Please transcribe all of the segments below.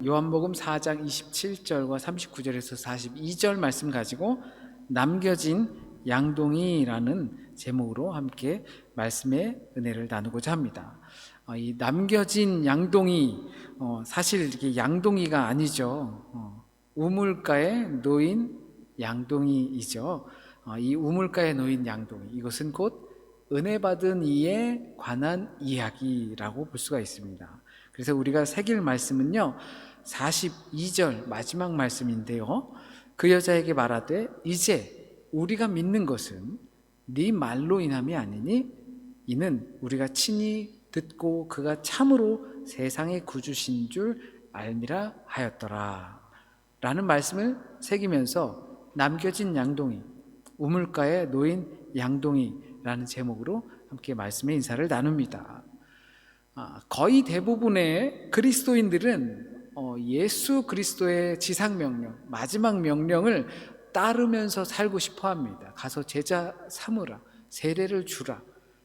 요한복음 4장 27절과 39절에서 42절 말씀 가지고 남겨진 양동이라는 제목으로 함께 말씀의 은혜를 나누고자 합니다. 이 남겨진 양동이, 사실 이게 양동이가 아니죠. 우물가에 놓인 양동이이죠. 이 우물가에 놓인 양동이, 이것은 곧 은혜 받은 이에 관한 이야기라고 볼 수가 있습니다. 그래서 우리가 새길 말씀은요, 42절 마지막 말씀인데요, 그 여자에게 말하되 이제 우리가 믿는 것은 네 말로 인함이 아니니 이는 우리가 친히 듣고 그가 참으로 세상의 구주신 줄 알미라 하였더라 라는 말씀을 새기면서 남겨진 양동이, 우물가에 놓인 양동이라는 제목으로 함께 말씀의 인사를 나눕니다. 거의 대부분의 그리스도인들은 예수 그리스도의 지상명령, 마지막 명령을 따르면서 살고 싶어 합니다. 가서 제자 삼으라, 세례를 주라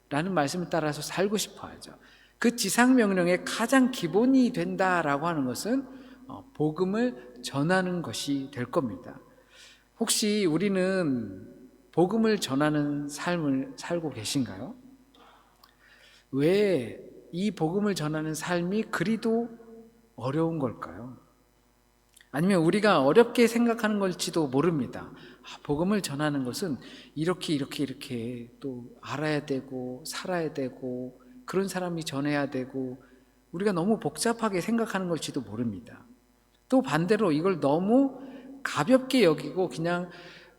라는 말씀을 따라서 살고 싶어 하죠. 그 지상명령의 가장 기본이 된다라고 하는 것은 복음을 전하는 것이 될 겁니다. 혹시 우리는 복음을 전하는 삶을 살고 계신가요? 왜 이 복음을 전하는 삶이 그리도 어려운 걸까요? 아니면 우리가 어렵게 생각하는 걸지도 모릅니다. 복음을 전하는 것은 이렇게 또 알아야 되고 살아야 되고 그런 사람이 전해야 되고 우리가 너무 복잡하게 생각하는 걸지도 모릅니다. 또 반대로 이걸 너무 가볍게 여기고 그냥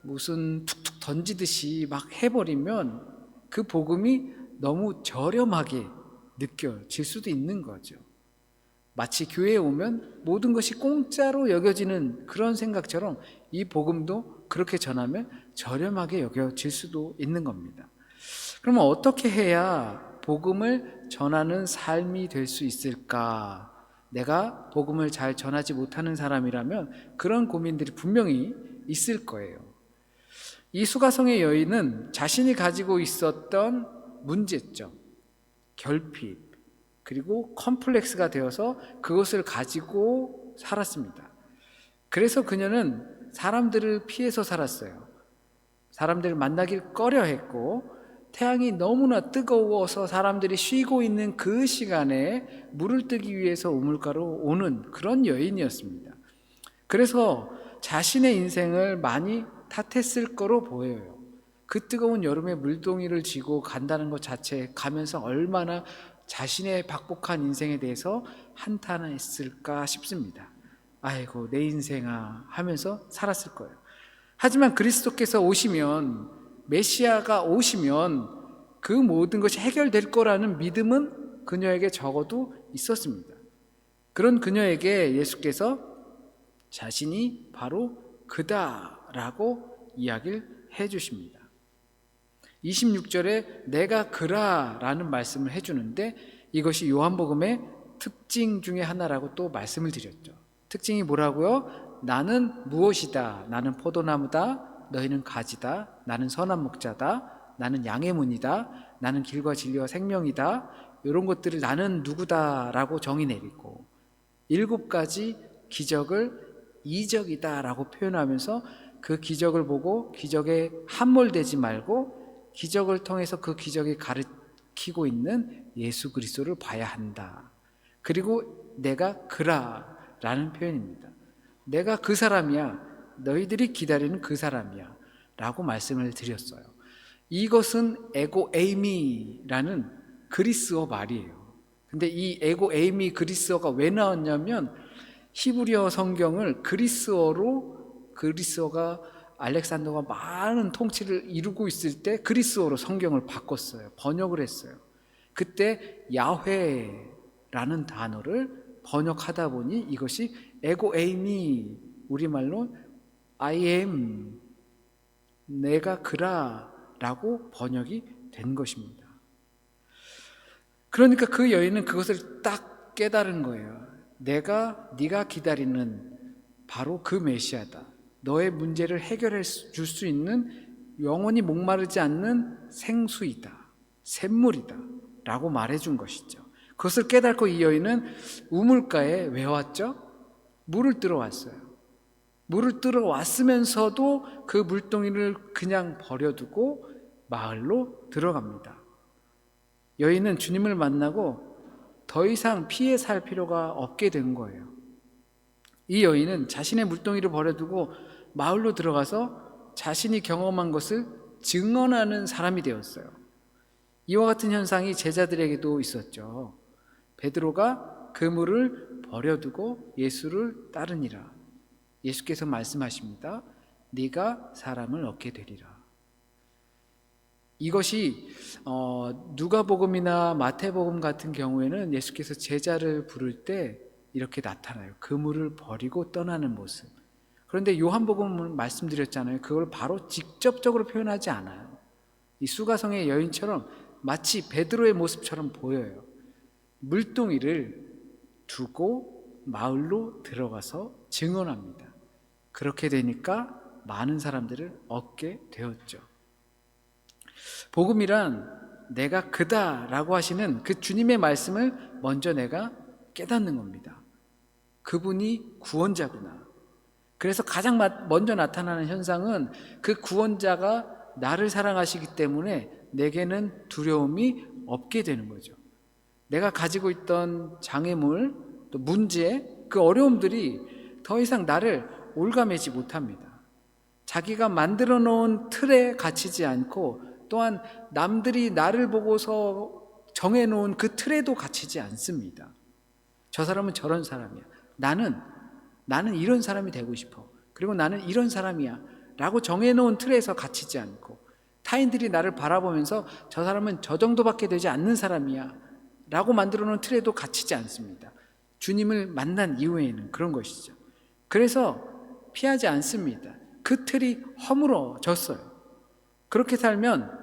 무슨 툭툭 던지듯이 막 해버리면 그 복음이 너무 저렴하게 느껴질 수도 있는 거죠. 마치 교회에 오면 모든 것이 공짜로 여겨지는 그런 생각처럼 이 복음도 그렇게 전하면 저렴하게 여겨질 수도 있는 겁니다. 그러면 어떻게 해야 복음을 전하는 삶이 될 수 있을까? 내가 복음을 잘 전하지 못하는 사람이라면 그런 고민들이 분명히 있을 거예요. 이 수가성의 여인은 자신이 가지고 있었던 문제점, 결핍, 그리고 컴플렉스가 되어서 그것을 가지고 살았습니다. 그래서 그녀는 사람들을 피해서 살았어요. 사람들을 만나길 꺼려했고 태양이 너무나 뜨거워서 사람들이 쉬고 있는 그 시간에 물을 뜨기 위해서 우물가로 오는 그런 여인이었습니다. 그래서 자신의 인생을 많이 탓했을 거로 보여요. 그 뜨거운 여름에 물동이를 쥐고 간다는 것 자체에 가면서 얼마나 자신의 박복한 인생에 대해서 한탄했을까 싶습니다. 아이고 내 인생아 하면서 살았을 거예요. 하지만 그리스도께서 오시면, 메시아가 오시면 그 모든 것이 해결될 거라는 믿음은 그녀에게 적어도 있었습니다. 그런 그녀에게 예수께서 자신이 바로 그다라고 이야기를 해주십니다. 26절에 내가 그라라는 말씀을 해주는데 이것이 요한복음의 특징 중에 하나라고 또 말씀을 드렸죠. 특징이 뭐라고요? 나는 무엇이다. 나는 포도나무다. 너희는 가지다. 나는 선한 목자다. 나는 양의 문이다. 나는 길과 진리와 생명이다. 이런 것들을 나는 누구다라고 정의 내리고 7가지 기적을 이적이다라고 표현하면서 그 기적을 보고 기적에 함몰되지 말고 기적을 통해서 그 기적이 가르치고 있는 예수 그리스도를 봐야 한다. 그리고 내가 그라라는 표현입니다. 내가 그 사람이야. 너희들이 기다리는 그 사람이야 라고 말씀을 드렸어요. 이것은 에고 에이미라는 그리스어 말이에요. 근데 이 에고 에이미 그리스어가 왜 나왔냐면 히브리어 성경을 그리스어가 알렉산더가 많은 통치를 이루고 있을 때 그리스어로 성경을 바꿨어요. 번역을 했어요. 그때 야훼라는 단어를 번역하다 보니 이것이 에고 에이미, 우리말로 I am, 내가 그라라고 번역이 된 것입니다. 그러니까 그 여인은 그것을 딱 깨달은 거예요. 네가 기다리는 바로 그 메시아다. 너의 문제를 해결해 줄 수 있는 영원히 목마르지 않는 생수이다, 샘물이다 라고 말해준 것이죠. 그것을 깨닫고 이 여인은 우물가에 왜 왔죠? 물을 뜨러 왔어요. 물을 뜨러 왔으면서도 그 물동이를 그냥 버려두고 마을로 들어갑니다. 여인은 주님을 만나고 더 이상 피해 살 필요가 없게 된 거예요. 이 여인은 자신의 물동이를 버려두고 마을로 들어가서 자신이 경험한 것을 증언하는 사람이 되었어요. 이와 같은 현상이 제자들에게도 있었죠. 베드로가 그물을 버려두고 예수를 따르니라. 예수께서 말씀하십니다. 네가 사람을 얻게 되리라. 이것이 누가복음이나 마태복음 같은 경우에는 예수께서 제자를 부를 때 이렇게 나타나요. 그물을 버리고 떠나는 모습. 그런데 요한복음은 말씀드렸잖아요. 그걸 바로 직접적으로 표현하지 않아요. 이 수가성의 여인처럼 마치 베드로의 모습처럼 보여요. 물동이를 두고 마을로 들어가서 증언합니다. 그렇게 되니까 많은 사람들을 얻게 되었죠. 복음이란 내가 그다라고 하시는 그 주님의 말씀을 먼저 내가 깨닫는 겁니다. 그분이 구원자구나. 그래서 가장 먼저 나타나는 현상은 그 구원자가 나를 사랑하시기 때문에 내게는 두려움이 없게 되는 거죠. 내가 가지고 있던 장애물, 또 문제, 그 어려움들이 더 이상 나를 올가매지 못합니다. 자기가 만들어 놓은 틀에 갇히지 않고 또한 남들이 나를 보고서 정해놓은 그 틀에도 갇히지 않습니다. 저 사람은 저런 사람이야. 나는 이런 사람이 되고 싶어. 그리고 나는 이런 사람이야 라고 정해놓은 틀에서 갇히지 않고 타인들이 나를 바라보면서 저 사람은 저 정도밖에 되지 않는 사람이야 라고 만들어 놓은 틀에도 갇히지 않습니다. 주님을 만난 이후에는 그런 것이죠. 그래서 피하지 않습니다. 그 틀이 허물어졌어요. 그렇게 살면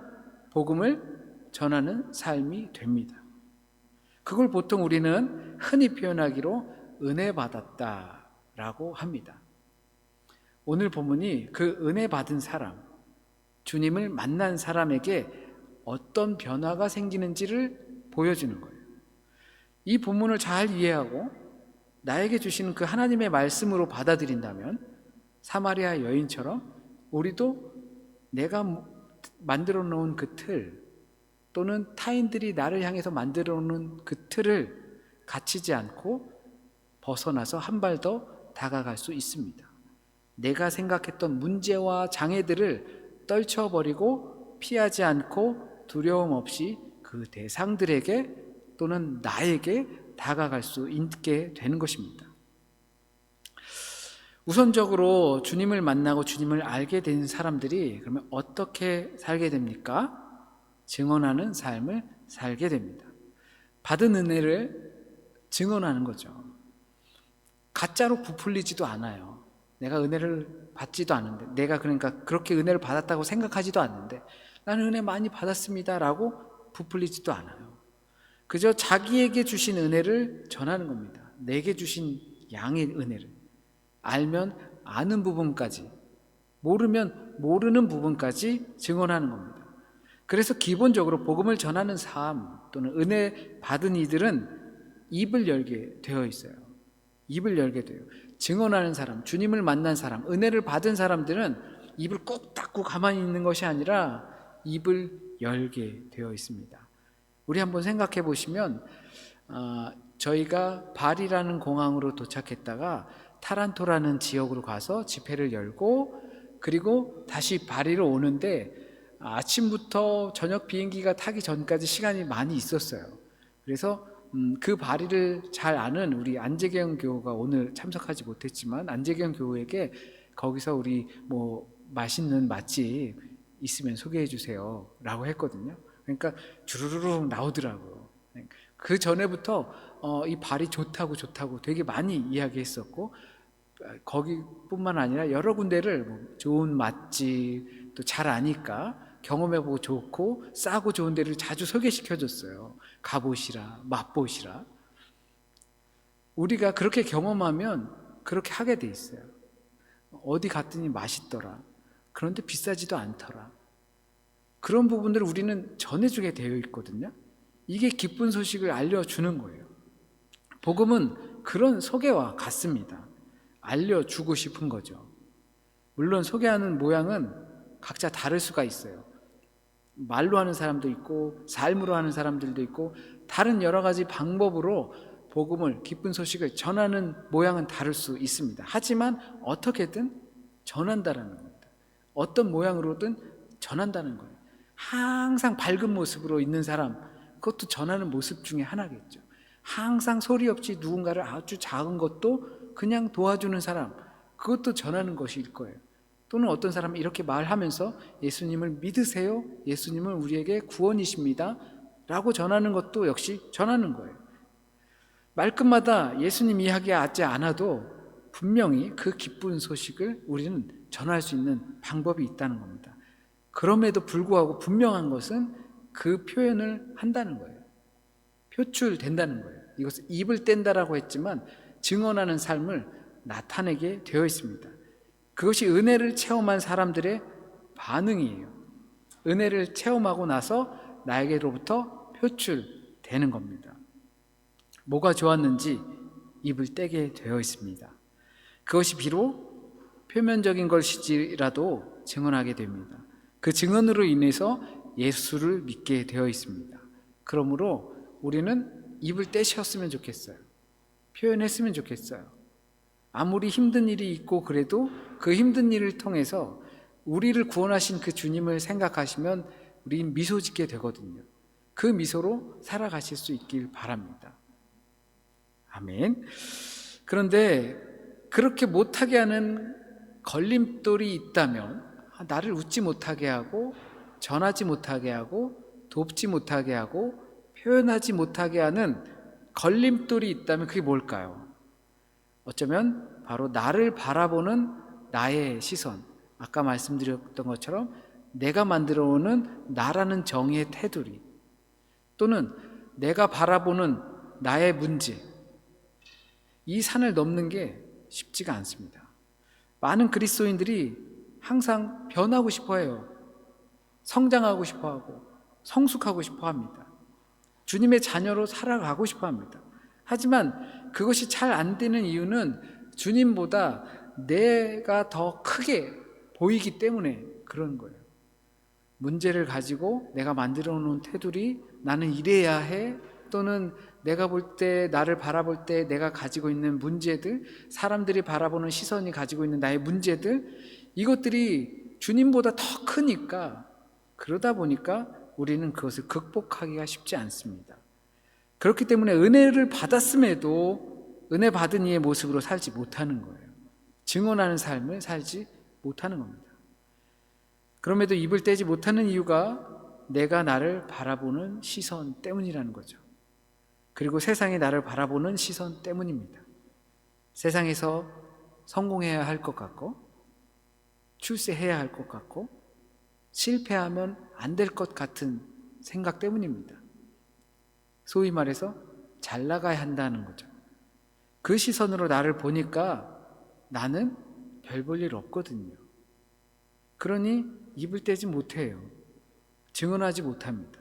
복음을 전하는 삶이 됩니다. 그걸 보통 우리는 흔히 표현하기로 은혜 받았다라고 합니다. 오늘 본문이 그 은혜 받은 사람, 주님을 만난 사람에게 어떤 변화가 생기는지를 보여주는 거예요. 이 본문을 잘 이해하고 나에게 주시는 그 하나님의 말씀으로 받아들인다면 사마리아 여인처럼 우리도 내가 만들어 놓은 그 틀 또는 타인들이 나를 향해서 만들어 놓은 그 틀을 갇히지 않고 벗어나서 한 발 더 다가갈 수 있습니다. 내가 생각했던 문제와 장애들을 떨쳐버리고 피하지 않고 두려움 없이 그 대상들에게 또는 나에게 다가갈 수 있게 되는 것입니다. 우선적으로 주님을 만나고 주님을 알게 된 사람들이 그러면 어떻게 살게 됩니까? 증언하는 삶을 살게 됩니다. 받은 은혜를 증언하는 거죠. 가짜로 부풀리지도 않아요. 내가 은혜를 받지도 않는데, 내가 그러니까 그렇게 은혜를 받았다고 생각하지도 않는데, 나는 은혜 많이 받았습니다라고 부풀리지도 않아요. 그저 자기에게 주신 은혜를 전하는 겁니다. 내게 주신 양의 은혜를. 알면 아는 부분까지, 모르면 모르는 부분까지 증언하는 겁니다. 그래서 기본적으로 복음을 전하는 삶 또는 은혜 받은 이들은 입을 열게 되어 있어요. 입을 열게 돼요. 증언하는 사람, 주님을 만난 사람, 은혜를 받은 사람들은 입을 꼭 닫고 가만히 있는 것이 아니라 입을 열게 되어 있습니다. 우리 한번 생각해 보시면 저희가 발이라는 공항으로 도착했다가 타란토라는 지역으로 가서 집회를 열고 그리고 다시 바리로 오는데 아침부터 저녁 비행기가 타기 전까지 시간이 많이 있었어요. 그래서 그 바리를 잘 아는 우리 안재경 교우가 오늘 참석하지 못했지만 안재경 교우에게 거기서 우리 맛있는 맛집 있으면 소개해 주세요 라고 했거든요. 그러니까 주르르륵 나오더라고요. 그 전에부터 이 발이 좋다고 되게 많이 이야기했었고 거기뿐만 아니라 여러 군데를 좋은 맛집 또 잘 아니까 경험해보고 좋고 싸고 좋은 데를 자주 소개시켜줬어요. 가보시라, 맛보시라. 우리가 그렇게 경험하면 그렇게 하게 돼 있어요. 어디 갔더니 맛있더라. 그런데 비싸지도 않더라. 그런 부분들을 우리는 전해주게 되어 있거든요. 이게 기쁜 소식을 알려주는 거예요. 복음은 그런 소개와 같습니다. 알려주고 싶은 거죠. 물론 소개하는 모양은 각자 다를 수가 있어요. 말로 하는 사람도 있고 삶으로 하는 사람들도 있고 다른 여러 가지 방법으로 복음을, 기쁜 소식을 전하는 모양은 다를 수 있습니다. 하지만 어떻게든 전한다는 겁니다. 어떤 모양으로든 전한다는 거예요. 항상 밝은 모습으로 있는 사람, 그것도 전하는 모습 중에 하나겠죠. 항상 소리 없이 누군가를 아주 작은 것도 그냥 도와주는 사람, 그것도 전하는 것일 거예요. 또는 어떤 사람은 이렇게 말하면서 예수님을 믿으세요, 예수님은 우리에게 구원이십니다 라고 전하는 것도 역시 전하는 거예요. 말끝마다 예수님 이야기하지 않아도 분명히 그 기쁜 소식을 우리는 전할 수 있는 방법이 있다는 겁니다. 그럼에도 불구하고 분명한 것은 그 표현을 한다는 거예요. 표출된다는 거예요. 이것을 입을 뗀다라고 했지만 증언하는 삶을 나타내게 되어 있습니다. 그것이 은혜를 체험한 사람들의 반응이에요. 은혜를 체험하고 나서 나에게로부터 표출되는 겁니다. 뭐가 좋았는지 입을 떼게 되어 있습니다. 그것이 비록 표면적인 것일지라도 증언하게 됩니다. 그 증언으로 인해서 예수를 믿게 되어 있습니다. 그러므로 우리는 입을 떼셨으면 좋겠어요. 표현했으면 좋겠어요. 아무리 힘든 일이 있고 그래도 그 힘든 일을 통해서 우리를 구원하신 그 주님을 생각하시면 우린 미소 짓게 되거든요. 그 미소로 살아가실 수 있길 바랍니다. 아멘. 그런데 그렇게 못하게 하는 걸림돌이 있다면, 나를 웃지 못하게 하고 전하지 못하게 하고 돕지 못하게 하고 표현하지 못하게 하는 걸림돌이 있다면 그게 뭘까요? 어쩌면 바로 나를 바라보는 나의 시선, 아까 말씀드렸던 것처럼 내가 만들어 오는 나라는 정의의 테두리, 또는 내가 바라보는 나의 문제, 이 산을 넘는 게 쉽지가 않습니다. 많은 그리스도인들이 항상 변하고 싶어 해요. 성장하고 싶어 하고 성숙하고 싶어 합니다. 주님의 자녀로 살아가고 싶어 합니다. 하지만 그것이 잘 안 되는 이유는 주님보다 내가 더 크게 보이기 때문에 그런 거예요. 문제를 가지고 내가 만들어 놓은 테두리, 나는 이래야 해, 또는 내가 볼 때, 나를 바라볼 때 내가 가지고 있는 문제들, 사람들이 바라보는 시선이 가지고 있는 나의 문제들, 이것들이 주님보다 더 크니까, 그러다 보니까 우리는 그것을 극복하기가 쉽지 않습니다. 그렇기 때문에 은혜를 받았음에도 은혜 받은 이의 모습으로 살지 못하는 거예요. 증언하는 삶을 살지 못하는 겁니다. 그럼에도 입을 떼지 못하는 이유가 내가 나를 바라보는 시선 때문이라는 거죠. 그리고 세상이 나를 바라보는 시선 때문입니다. 세상에서 성공해야 할 것 같고, 출세해야 할 것 같고, 실패하면 안 될 것 같은 생각 때문입니다. 소위 말해서 잘 나가야 한다는 거죠. 그 시선으로 나를 보니까 나는 별 볼 일 없거든요. 그러니 입을 떼지 못해요. 증언하지 못합니다.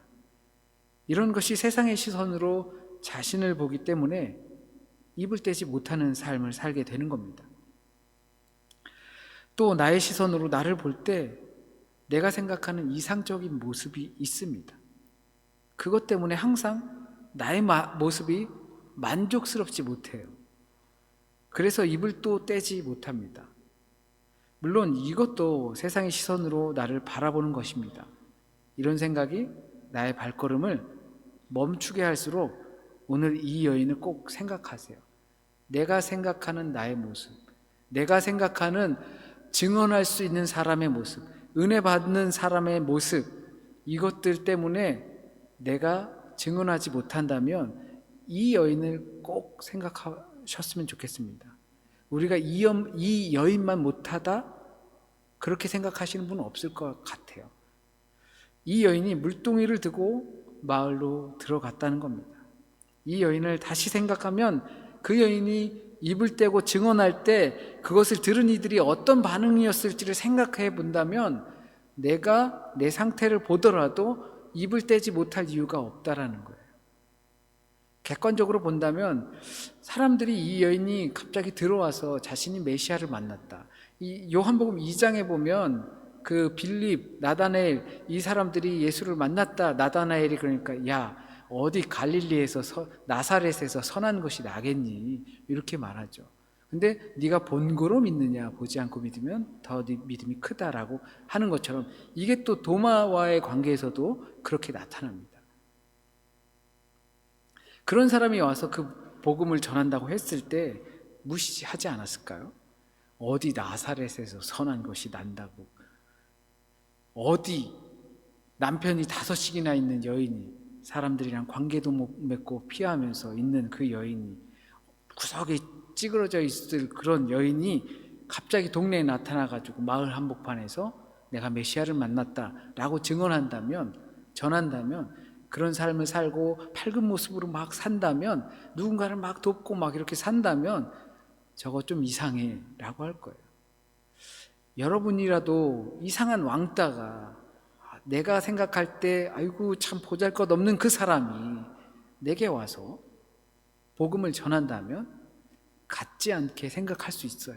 이런 것이 세상의 시선으로 자신을 보기 때문에 입을 떼지 못하는 삶을 살게 되는 겁니다. 또 나의 시선으로 나를 볼 때 내가 생각하는 이상적인 모습이 있습니다. 그것 때문에 항상 나의 모습이 만족스럽지 못해요. 그래서 입을 또 떼지 못합니다. 물론 이것도 세상의 시선으로 나를 바라보는 것입니다. 이런 생각이 나의 발걸음을 멈추게 할수록 오늘 이 여인을 꼭 생각하세요. 내가 생각하는 나의 모습, 내가 생각하는 증언할 수 있는 사람의 모습, 은혜 받는 사람의 모습, 이것들 때문에 내가 증언하지 못한다면 이 여인을 꼭 생각하셨으면 좋겠습니다. 우리가 이 여인만 못하다 그렇게 생각하시는 분은 없을 것 같아요. 이 여인이 물동이를 들고 마을로 들어갔다는 겁니다. 이 여인을 다시 생각하면 그 여인이 입을 떼고 증언할 때 그것을 들은 이들이 어떤 반응이었을지를 생각해 본다면 내가 내 상태를 보더라도 입을 떼지 못할 이유가 없다라는 거예요. 객관적으로 본다면 사람들이 이 여인이 갑자기 들어와서 자신이 메시아를 만났다. 이 요한복음 2장에 보면 그 빌립, 나다나엘 이 사람들이 예수를 만났다. 나다나엘이 그러니까 야 어디 갈릴리에서 나사렛에서 선한 것이 나겠니? 이렇게 말하죠. 근데 네가 본고로 믿느냐 보지 않고 믿으면 더 네 믿음이 크다라고 하는 것처럼 이게 또 도마와의 관계에서도 그렇게 나타납니다. 그런 사람이 와서 그 복음을 전한다고 했을 때 무시하지 않았을까요? 어디 나사렛에서 선한 것이 난다고, 어디 남편이 5씩이나 있는 여인이, 사람들이랑 관계도 못 맺고 피하면서 있는 그 여인이, 구석에 찌그러져 있을 그런 여인이 갑자기 동네에 나타나가지고 마을 한복판에서 내가 메시아를 만났다라고 증언한다면, 전한다면, 그런 삶을 살고 밝은 모습으로 막 산다면, 누군가를 막 돕고 막 이렇게 산다면 저거 좀 이상해 라고 할 거예요. 여러분이라도 이상한 왕따가 내가 생각할 때 아이고 참 보잘것없는 그 사람이 내게 와서 복음을 전한다면 같지 않게 생각할 수 있어요.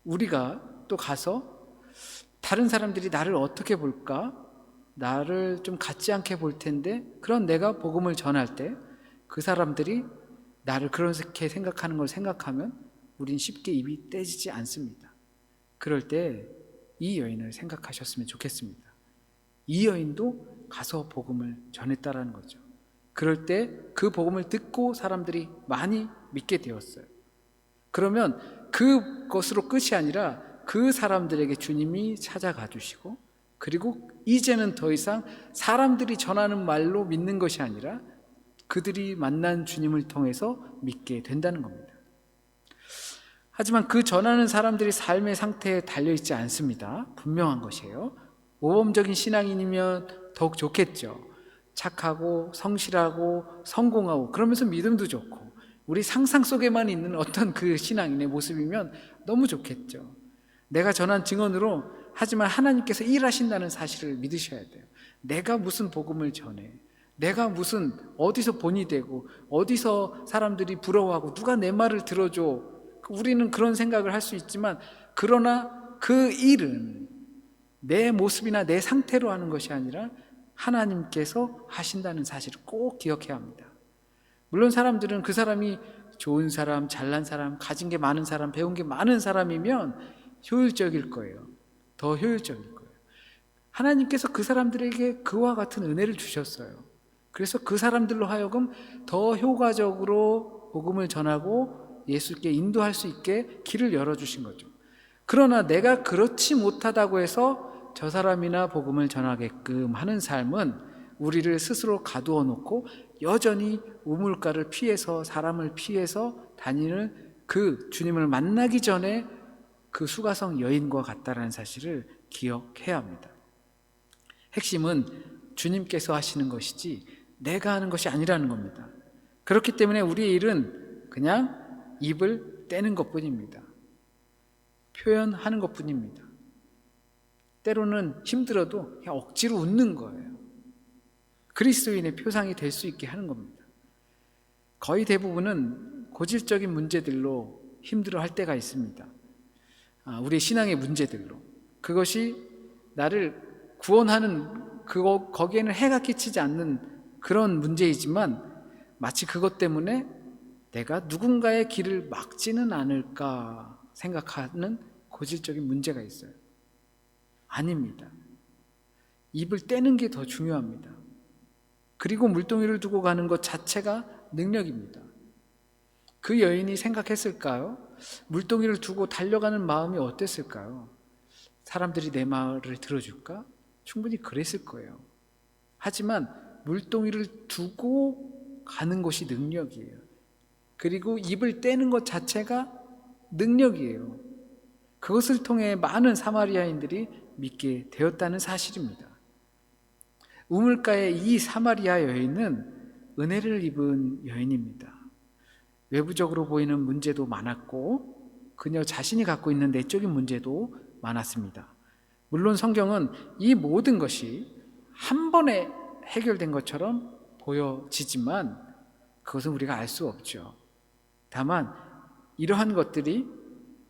우리가 또 가서 다른 사람들이 나를 어떻게 볼까? 나를 좀 같지 않게 볼 텐데, 그런 내가 복음을 전할 때 그 사람들이 나를 그렇게 생각하는 걸 생각하면 우린 쉽게 입이 떼지지 않습니다. 그럴 때 이 여인을 생각하셨으면 좋겠습니다. 이 여인도 가서 복음을 전했다라는 거죠. 그럴 때 그 복음을 듣고 사람들이 많이 믿게 되었어요. 그러면 그것으로 끝이 아니라 그 사람들에게 주님이 찾아가 주시고, 그리고 이제는 더 이상 사람들이 전하는 말로 믿는 것이 아니라 그들이 만난 주님을 통해서 믿게 된다는 겁니다. 하지만 그 전하는 사람들이 삶의 상태에 달려있지 않습니다. 분명한 것이에요. 모범적인 신앙인이면 더욱 좋겠죠. 착하고 성실하고 성공하고 그러면서 믿음도 좋고 우리 상상 속에만 있는 어떤 그 신앙인의 모습이면 너무 좋겠죠. 내가 전한 증언으로, 하지만 하나님께서 일하신다는 사실을 믿으셔야 돼요. 내가 무슨 복음을 전해, 내가 무슨 어디서 본이 되고 어디서 사람들이 부러워하고 누가 내 말을 들어줘, 우리는 그런 생각을 할 수 있지만, 그러나 그 일은 내 모습이나 내 상태로 하는 것이 아니라 하나님께서 하신다는 사실을 꼭 기억해야 합니다. 물론 사람들은 그 사람이 좋은 사람, 잘난 사람, 가진 게 많은 사람, 배운 게 많은 사람이면 효율적일 거예요. 더 효율적일 거예요. 하나님께서 그 사람들에게 그와 같은 은혜를 주셨어요. 그래서 그 사람들로 하여금 더 효과적으로 복음을 전하고 예수께 인도할 수 있게 길을 열어주신 거죠. 그러나 내가 그렇지 못하다고 해서 저 사람이나 복음을 전하게끔 하는 삶은 우리를 스스로 가두어 놓고 여전히 우물가를 피해서, 사람을 피해서 다니는 그 주님을 만나기 전에 그 수가성 여인과 같다라는 사실을 기억해야 합니다. 핵심은 주님께서 하시는 것이지 내가 하는 것이 아니라는 겁니다. 그렇기 때문에 우리의 일은 그냥 입을 떼는 것뿐입니다. 표현하는 것뿐입니다. 때로는 힘들어도 그냥 억지로 웃는 거예요. 그리스도인의 표상이 될 수 있게 하는 겁니다. 거의 대부분은 고질적인 문제들로 힘들어할 때가 있습니다. 우리의 신앙의 문제들로. 그것이 나를 구원하는 거기에는 해가 끼치지 않는 그런 문제이지만, 마치 그것 때문에 내가 누군가의 길을 막지는 않을까 생각하는 고질적인 문제가 있어요. 아닙니다. 입을 떼는 게 더 중요합니다. 그리고 물동이를 두고 가는 것 자체가 능력입니다. 그 여인이 생각했을까요? 물동이를 두고 달려가는 마음이 어땠을까요? 사람들이 내 말을 들어줄까? 충분히 그랬을 거예요. 하지만 물동이를 두고 가는 것이 능력이에요. 그리고 입을 떼는 것 자체가 능력이에요. 그것을 통해 많은 사마리아인들이 믿게 되었다는 사실입니다. 우물가의 이 사마리아 여인은 은혜를 입은 여인입니다. 외부적으로 보이는 문제도 많았고 그녀 자신이 갖고 있는 내적인 문제도 많았습니다. 물론 성경은 이 모든 것이 한 번에 해결된 것처럼 보여지지만 그것은 우리가 알 수 없죠. 다만 이러한 것들이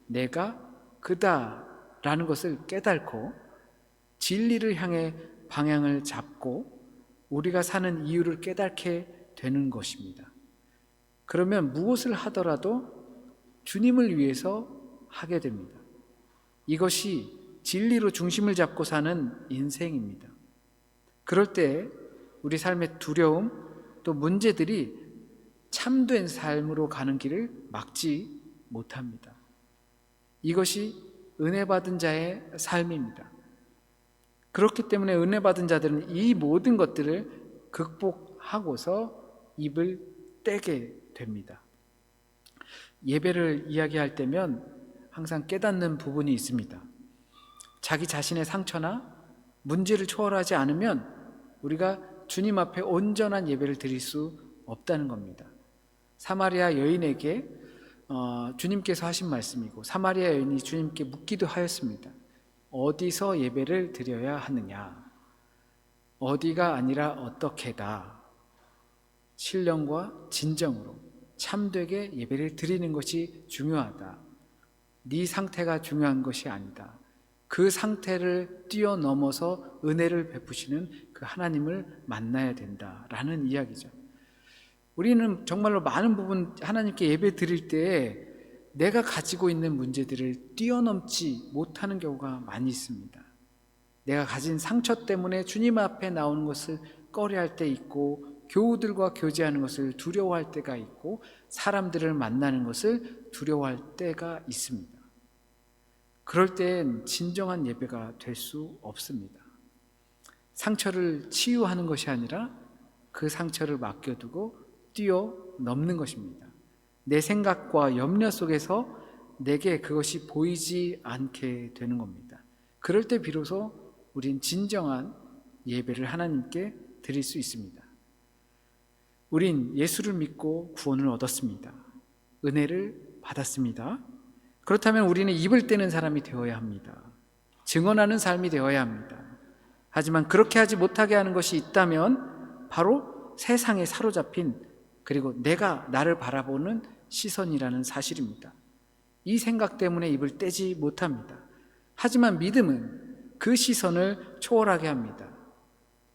내가 그다라는 것을 깨닫고 진리를 향해 방향을 잡고 우리가 사는 이유를 깨닫게 되는 것입니다. 그러면 무엇을 하더라도 주님을 위해서 하게 됩니다. 이것이 진리로 중심을 잡고 사는 인생입니다. 그럴 때 우리 삶의 두려움 또 문제들이 참된 삶으로 가는 길을 막지 못합니다. 이것이 은혜 받은 자의 삶입니다. 그렇기 때문에 은혜 받은 자들은 이 모든 것들을 극복하고서 입을 떼게 됩니다. 예배를 이야기할 때면 항상 깨닫는 부분이 있습니다. 자기 자신의 상처나 문제를 초월하지 않으면 우리가 주님 앞에 온전한 예배를 드릴 수 없다는 겁니다. 사마리아 여인에게 주님께서 하신 말씀이고 사마리아 여인이 주님께 묻기도 하였습니다. 어디서 예배를 드려야 하느냐? 어디가 아니라 어떻게다. 신령과 진정으로 참되게 예배를 드리는 것이 중요하다. 네 상태가 중요한 것이 아니다. 그 상태를 뛰어넘어서 은혜를 베푸시는 그 하나님을 만나야 된다라는 이야기죠. 우리는 정말로 많은 부분 하나님께 예배 드릴 때 내가 가지고 있는 문제들을 뛰어넘지 못하는 경우가 많이 있습니다. 내가 가진 상처 때문에 주님 앞에 나오는 것을 꺼려할 때 있고 교우들과 교제하는 것을 두려워할 때가 있고 사람들을 만나는 것을 두려워할 때가 있습니다. 그럴 땐 진정한 예배가 될 수 없습니다. 상처를 치유하는 것이 아니라 그 상처를 맡겨두고 뛰어넘는 것입니다. 내 생각과 염려 속에서 내게 그것이 보이지 않게 되는 겁니다. 그럴 때 비로소 우린 진정한 예배를 하나님께 드릴 수 있습니다. 우린 예수를 믿고 구원을 얻었습니다. 은혜를 받았습니다. 그렇다면 우리는 입을 떼는 사람이 되어야 합니다. 증언하는 삶이 되어야 합니다. 하지만 그렇게 하지 못하게 하는 것이 있다면 바로 세상에 사로잡힌 그리고 내가 나를 바라보는 시선이라는 사실입니다. 이 생각 때문에 입을 떼지 못합니다. 하지만 믿음은 그 시선을 초월하게 합니다.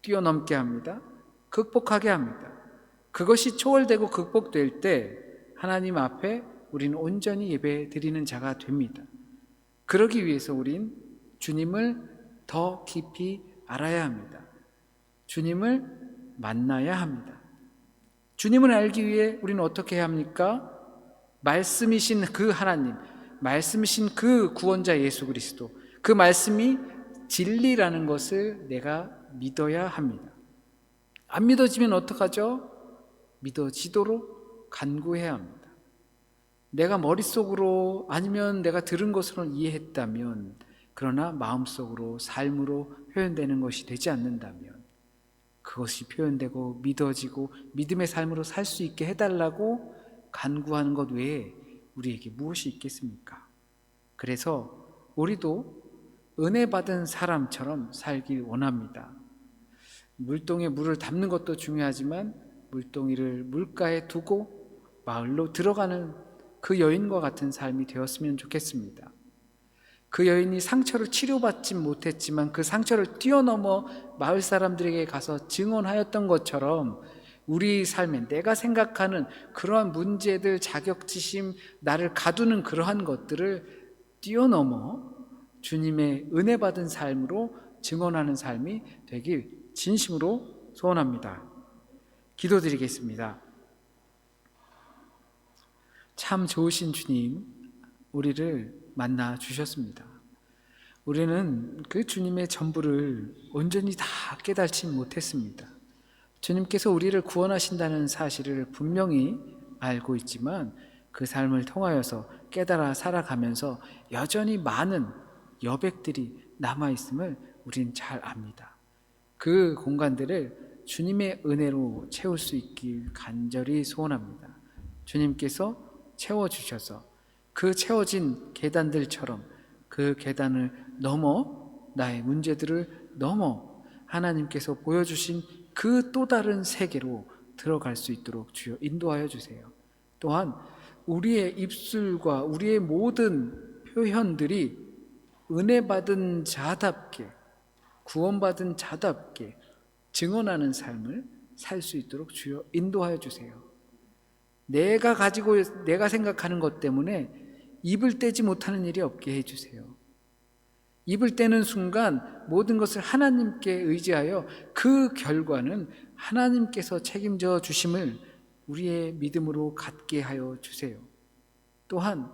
뛰어넘게 합니다. 극복하게 합니다. 그것이 초월되고 극복될 때 하나님 앞에 우리는 온전히 예배 드리는 자가 됩니다. 그러기 위해서 우린 주님을 더 깊이 알아야 합니다. 주님을 만나야 합니다. 주님을 알기 위해 우리는 어떻게 해야 합니까? 말씀이신 그 하나님, 말씀이신 그 구원자 예수 그리스도, 그 말씀이 진리라는 것을 내가 믿어야 합니다. 안 믿어지면 어떡하죠? 믿어지도록 간구해야 합니다. 내가 머릿속으로 아니면 내가 들은 것으로 이해했다면 그러나 마음속으로 삶으로 표현되는 것이 되지 않는다면 그것이 표현되고 믿어지고 믿음의 삶으로 살 수 있게 해달라고 간구하는 것 외에 우리에게 무엇이 있겠습니까? 그래서 우리도 은혜 받은 사람처럼 살길 원합니다. 물동에 물을 담는 것도 중요하지만 물동이를 물가에 두고 마을로 들어가는 그 여인과 같은 삶이 되었으면 좋겠습니다. 그 여인이 상처를 치료받지 못했지만 그 상처를 뛰어넘어 마을 사람들에게 가서 증언하였던 것처럼 우리 삶에 내가 생각하는 그러한 문제들, 자격지심, 나를 가두는 그러한 것들을 뛰어넘어 주님의 은혜 받은 삶으로 증언하는 삶이 되길 진심으로 소원합니다. 기도드리겠습니다. 참 좋으신 주님, 우리를 만나 주셨습니다. 우리는 그 주님의 전부를 온전히 다 깨닫지 못했습니다. 주님께서 우리를 구원하신다는 사실을 분명히 알고 있지만 그 삶을 통하여서 깨달아 살아가면서 여전히 많은 여백들이 남아있음을 우린 잘 압니다. 그 공간들을 주님의 은혜로 채울 수 있길 간절히 소원합니다. 주님께서 채워주셔서 그 채워진 계단들처럼 그 계단을 넘어 나의 문제들을 넘어 하나님께서 보여주신 그 또 다른 세계로 들어갈 수 있도록 주여 인도하여 주세요. 또한 우리의 입술과 우리의 모든 표현들이 은혜 받은 자답게, 구원받은 자답게 증언하는 삶을 살 수 있도록 주여 인도하여 주세요. 내가 생각하는 것 때문에 입을 떼지 못하는 일이 없게 해주세요. 입을 떼는 순간 모든 것을 하나님께 의지하여 그 결과는 하나님께서 책임져 주심을 우리의 믿음으로 갖게 하여 주세요. 또한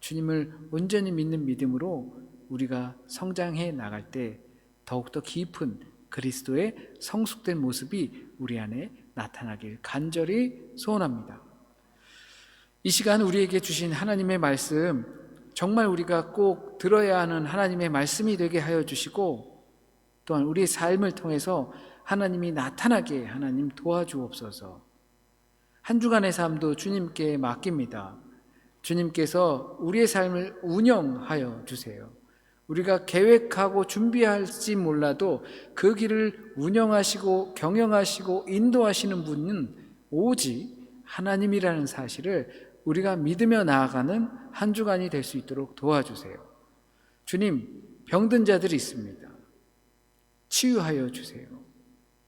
주님을 온전히 믿는 믿음으로 우리가 성장해 나갈 때 더욱더 깊은 그리스도의 성숙된 모습이 우리 안에 나타나길 간절히 소원합니다. 이 시간 우리에게 주신 하나님의 말씀, 정말 우리가 꼭 들어야 하는 하나님의 말씀이 되게 하여 주시고, 또한 우리의 삶을 통해서 하나님이 나타나게 하나님 도와주옵소서. 한 주간의 삶도 주님께 맡깁니다. 주님께서 우리의 삶을 운영하여 주세요. 우리가 계획하고 준비할지 몰라도 그 길을 운영하시고 경영하시고 인도하시는 분은 오직 하나님이라는 사실을 우리가 믿으며 나아가는 한 주간이 될 수 있도록 도와주세요. 주님, 병든 자들이 있습니다. 치유하여 주세요.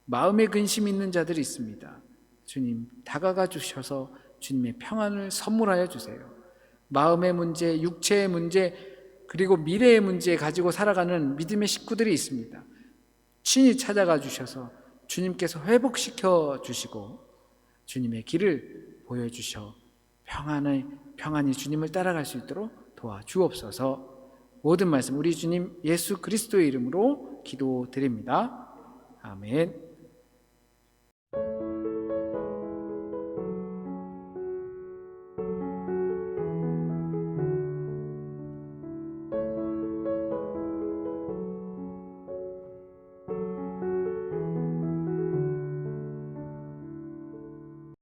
마음에 근심 있는 자들이 있습니다. 주님, 다가가 주셔서 주님의 평안을 선물하여 주세요. 마음의 문제, 육체의 문제, 그리고 미래의 문제 가지고 살아가는 믿음의 식구들이 있습니다. 친히 찾아가 주셔서 주님께서 회복시켜 주시고 주님의 길을 보여주셔 평안히 주님을 따라갈 수 있도록 도와주옵소서. 모든 말씀 우리 주님 예수 그리스도의 이름으로 기도드립니다. 아멘.